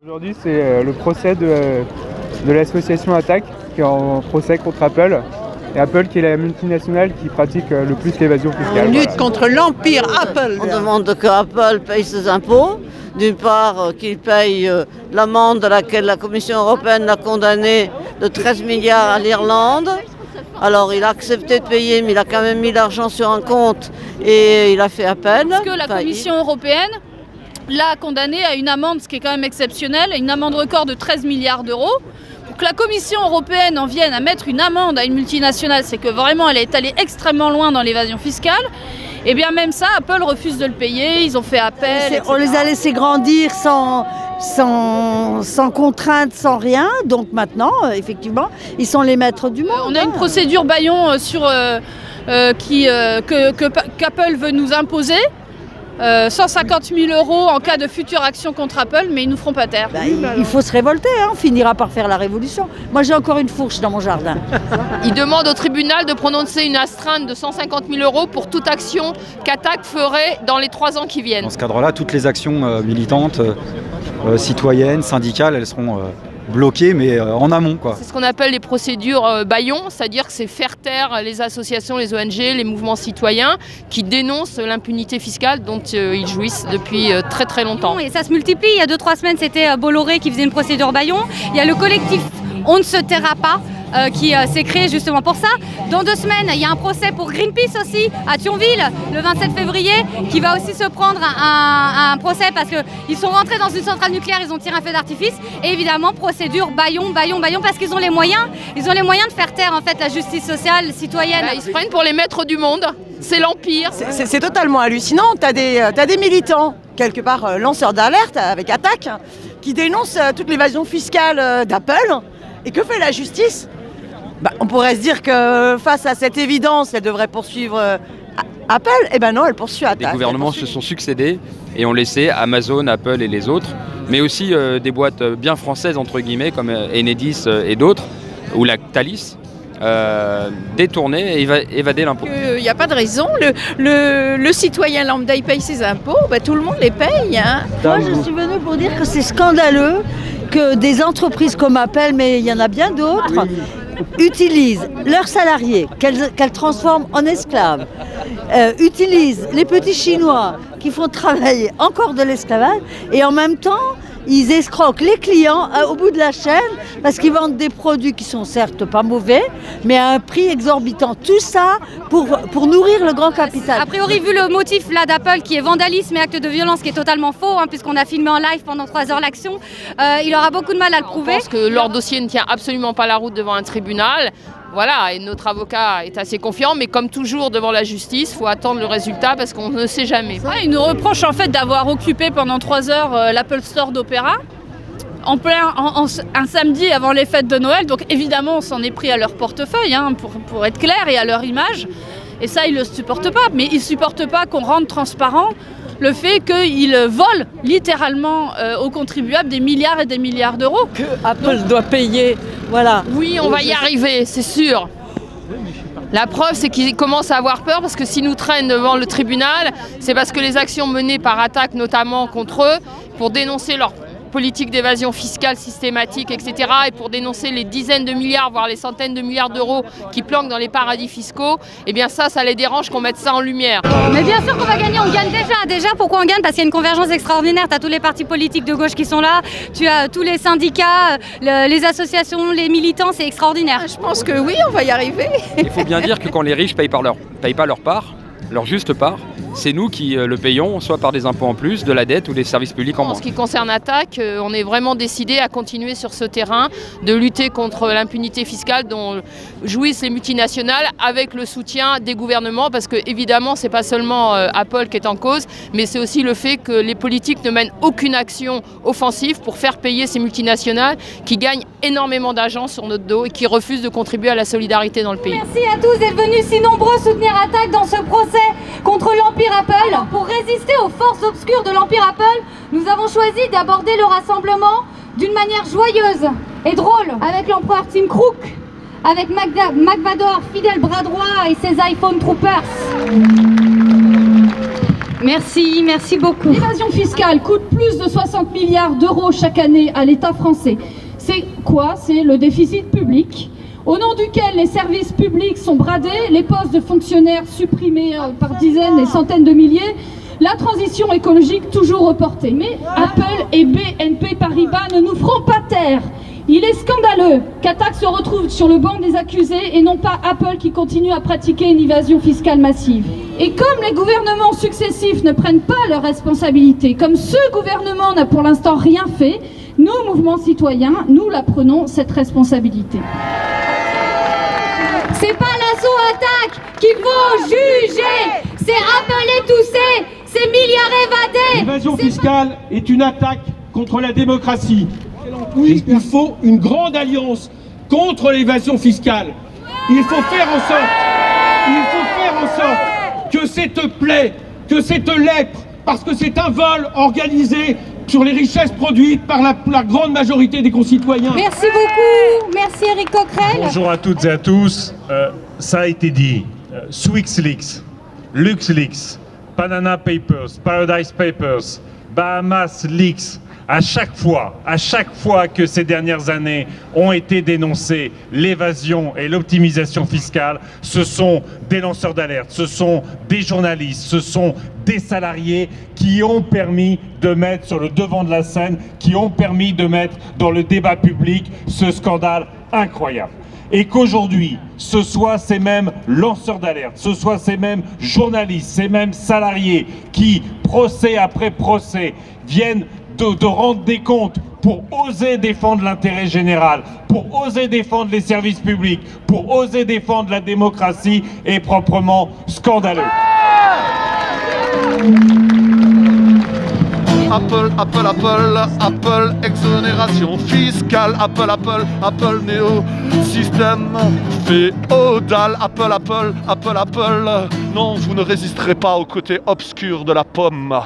Aujourd'hui, c'est le procès de l'association Attac qui est en procès contre Apple. Et Apple qui est la multinationale qui pratique le plus l'évasion fiscale. On lutte contre l'empire Apple. On demande que Apple paye ses impôts. D'une part, qu'il paye l'amende à laquelle la Commission européenne l'a condamné de 13 milliards à l'Irlande. Alors il a accepté de payer, mais il a quand même mis l'argent sur un compte et il a fait appel. Parce que la Commission européenne l'a condamné à une amende, ce qui est quand même exceptionnel, une amende record de 13 milliards d'euros. Pour que la Commission européenne en vienne à mettre une amende à une multinationale, c'est que vraiment elle est allée extrêmement loin dans l'évasion fiscale. Et bien même ça, Apple refuse de le payer, ils ont fait appel. On les a laissés grandir sans contrainte, sans rien. Donc maintenant, effectivement, ils sont les maîtres du monde. On a une procédure bâillon qu'Apple veut nous imposer. 150 000 € en cas de future action contre Apple, mais ils nous feront pas taire. Il faut se révolter, on finira par faire la révolution. Moi j'ai encore une fourche dans mon jardin. Il demande au tribunal de prononcer une astreinte de 150 000 € pour toute action qu'Attac ferait dans les 3 ans qui viennent. Dans ce cadre-là, toutes les actions militantes, citoyennes, syndicales, elles seront bloquées, mais en amont, quoi. C'est ce qu'on appelle les procédures bâillons, c'est-à-dire que c'est faire taire les associations, les ONG, les mouvements citoyens qui dénoncent l'impunité fiscale dont ils jouissent depuis très très longtemps. Et ça se multiplie. Il y a 2-3 semaines, c'était Bolloré qui faisait une procédure bâillon. Il y a le collectif On ne se taira pas qui s'est créé justement pour ça. Dans 2 semaines, il y a un procès pour Greenpeace aussi à Thionville, le 27 février, qui va aussi se prendre un procès parce qu'ils sont rentrés dans une centrale nucléaire, ils ont tiré un feu d'artifice. Et évidemment, procédure bâillon, parce qu'ils ont les moyens. Ils ont les moyens de faire taire en fait la justice sociale citoyenne. Ils se prennent pour les maîtres du monde. C'est l'empire. C'est totalement hallucinant. T'as des militants, quelque part lanceurs d'alerte avec Attac, qui dénoncent toute l'évasion fiscale d'Apple. Et que fait la justice ? On pourrait se dire que face à cette évidence, elle devrait poursuivre Apple. Eh ben non, elle poursuit Attac. Les gouvernements se sont succédés et ont laissé Amazon, Apple et les autres, mais aussi des boîtes bien françaises entre guillemets comme Enedis et d'autres, ou la Thalys, détourner et évader l'impôt. Il n'y a pas de raison. Le citoyen lambda, il paye ses impôts, tout le monde les paye. Moi, je suis venue pour dire que c'est scandaleux que des entreprises comme Apple, mais il y en a bien d'autres, utilisent leurs salariés, qu'elles transforment en esclaves, utilisent les petits Chinois qui font travailler encore de l'esclavage, et en même temps, ils escroquent les clients au bout de la chaîne parce qu'ils vendent des produits qui sont certes pas mauvais, mais à un prix exorbitant. Tout ça pour nourrir le grand capital. A priori, vu le motif là d'Apple qui est vandalisme et acte de violence, qui est totalement faux, puisqu'on a filmé en live pendant 3 heures l'action, il aura beaucoup de mal à le prouver. Je pense que leur dossier ne tient absolument pas la route devant un tribunal. Voilà, et notre avocat est assez confiant, mais comme toujours devant la justice, il faut attendre le résultat parce qu'on ne sait jamais. Il nous reproche en fait d'avoir occupé pendant 3 heures l'Apple Store d'Opéra, un samedi avant les fêtes de Noël, donc évidemment on s'en est pris à leur portefeuille, pour être clair, et à leur image, et ça ils ne le supportent pas, mais ils ne supportent pas qu'on rende transparent le fait qu'ils volent littéralement aux contribuables des milliards et des milliards d'euros. Que Apple doit payer, voilà. Oui, on va y arriver, c'est sûr. La preuve, c'est qu'ils commencent à avoir peur parce que s'ils nous traînent devant le tribunal, c'est parce que les actions menées par Attac, notamment contre eux, pour dénoncer leur politique d'évasion fiscale systématique, etc., et pour dénoncer les dizaines de milliards, voire les centaines de milliards d'euros qui planquent dans les paradis fiscaux, eh bien ça les dérange qu'on mette ça en lumière. Mais bien sûr qu'on va gagner, on gagne déjà. Déjà, pourquoi on gagne ? Parce qu'il y a une convergence extraordinaire. Tu as tous les partis politiques de gauche qui sont là, tu as tous les syndicats, les associations, les militants, c'est extraordinaire. Je pense que oui, on va y arriver. Il faut bien dire que quand les riches payent pas leur part, leur juste part, c'est nous qui le payons, soit par des impôts en plus, de la dette ou des services publics en moins. En ce qui concerne Attac, on est vraiment décidé à continuer sur ce terrain, de lutter contre l'impunité fiscale dont jouissent les multinationales avec le soutien des gouvernements, parce que évidemment c'est pas seulement Apple qui est en cause, mais c'est aussi le fait que les politiques ne mènent aucune action offensive pour faire payer ces multinationales qui gagnent énormément d'argent sur notre dos et qui refusent de contribuer à la solidarité dans le pays. Merci à tous d'être venus si nombreux soutenir Attac dans ce procès contre l'Empire Apple. Alors, pour résister aux forces obscures de l'Empire Apple, nous avons choisi d'aborder le rassemblement d'une manière joyeuse et drôle, avec l'empereur Tim Cook, avec Mac Vador, fidèle bras droit, et ses iPhone Troopers. Merci, merci beaucoup. L'évasion fiscale coûte plus de 60 milliards d'euros chaque année à l'État français. C'est quoi? C'est le déficit public, au nom duquel les services publics sont bradés, les postes de fonctionnaires supprimés par dizaines et centaines de milliers, la transition écologique toujours reportée. Mais Apple et BNP Paribas ne nous feront pas taire. Il est scandaleux qu'Attac se retrouve sur le banc des accusés et non pas Apple qui continue à pratiquer une évasion fiscale massive. Et comme les gouvernements successifs ne prennent pas leurs responsabilités, comme ce gouvernement n'a pour l'instant rien fait, nous, mouvements citoyens, nous la prenons cette responsabilité. C'est pas l'assaut Attac qu'il faut juger, c'est rappeler tous ces milliards évadés. L'évasion fiscale est une attaque contre la démocratie. Oui, il faut une grande alliance contre l'évasion fiscale. Il faut faire en sorte que cette plaie, que cette lèpre, parce que c'est un vol organisé sur les richesses produites par la grande majorité des concitoyens. Merci beaucoup, merci Éric Coquerel. Bonjour à toutes et à tous. Ça a été dit, SwixLeaks, LuxLeaks, Banana Papers, Paradise Papers, Bahamas Leaks. À chaque fois que ces dernières années ont été dénoncées l'évasion et l'optimisation fiscale, ce sont des lanceurs d'alerte, ce sont des journalistes, ce sont des salariés qui ont permis de mettre sur le devant de la scène, qui ont permis de mettre dans le débat public ce scandale incroyable. Et qu'aujourd'hui, ce soit ces mêmes lanceurs d'alerte, ce soit ces mêmes journalistes, ces mêmes salariés qui, procès après procès, viennent de rendre des comptes pour oser défendre l'intérêt général, pour oser défendre les services publics, pour oser défendre la démocratie est proprement scandaleux. Apple, exonération fiscale, Apple, néo-système féodal, Apple, non, vous ne résisterez pas au côté obscur de la pomme.